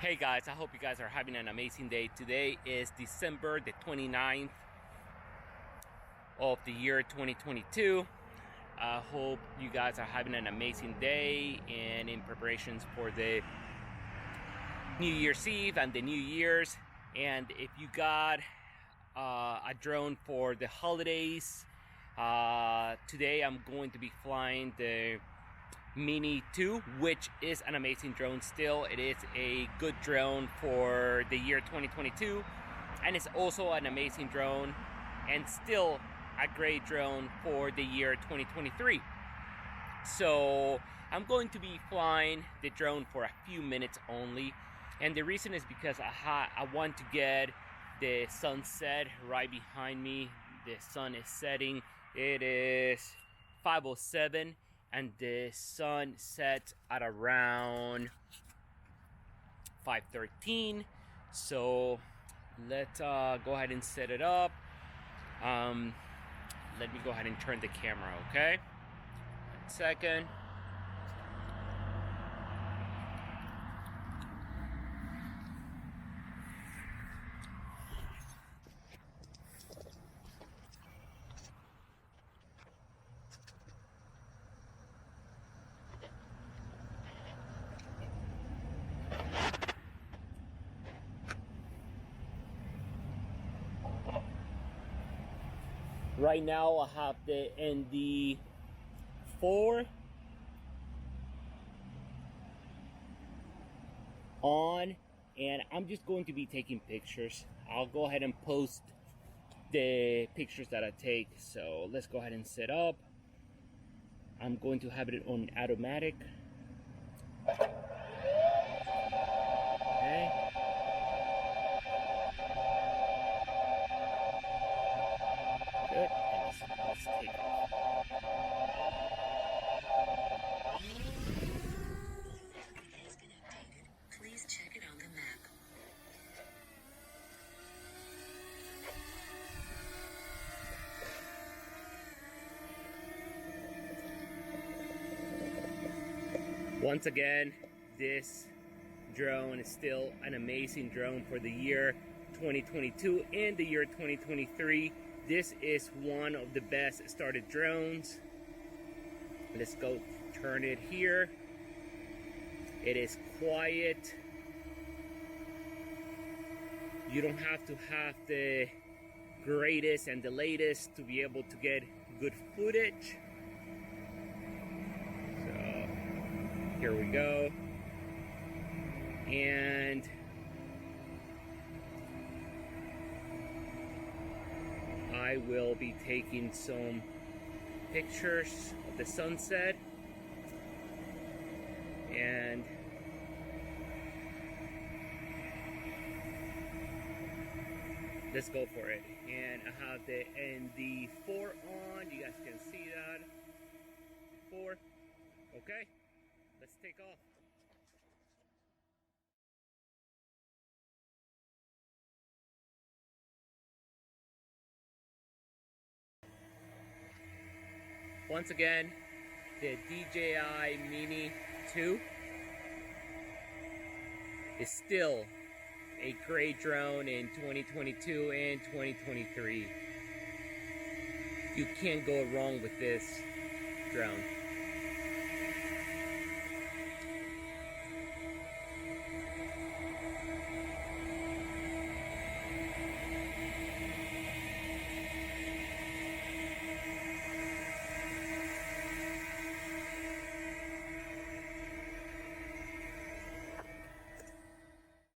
Hey guys, I hope you guys are having an amazing day. Today is December the 29th of the year 2022. I hope you guys are having an amazing day and in preparations for the New Year's Eve and the New Year's. And if you got a drone for the holidays, today I'm going to be flying the Mini 2, which is an amazing drone still. It is a good drone for the year 2022, and it's also an amazing drone and still a great drone for the year 2023. So I'm going to be flying the drone for a few minutes only, and the reason is because I want to get the sunset right behind me. The sun is setting. It is 5:07 and the sun sets at around 5:13. So let's go ahead and set it up. Let me go ahead and turn the camera, okay? 1 second. Right now I have the ND4 on, and I'm just going to be taking pictures. I'll go ahead and post the pictures that I take. So let's go ahead and set up. I'm going to have it on automatic. Okay. Good. And let's take off. Has been updated. Please check it on the map. Once again, this drone is still an amazing drone for the year 2022 and the year 2023. This is one of the best started drones. Let's go turn it here. It is quiet. You don't have to have the greatest and the latest to be able to get good footage. So here we go. And I will be taking some pictures of the sunset, and let's go for it. And I have the ND4 on. You guys can see that. 4. Okay, let's take off. Once again, the DJI Mini 2 is still a great drone in 2022 and 2023. You can't go wrong with this drone.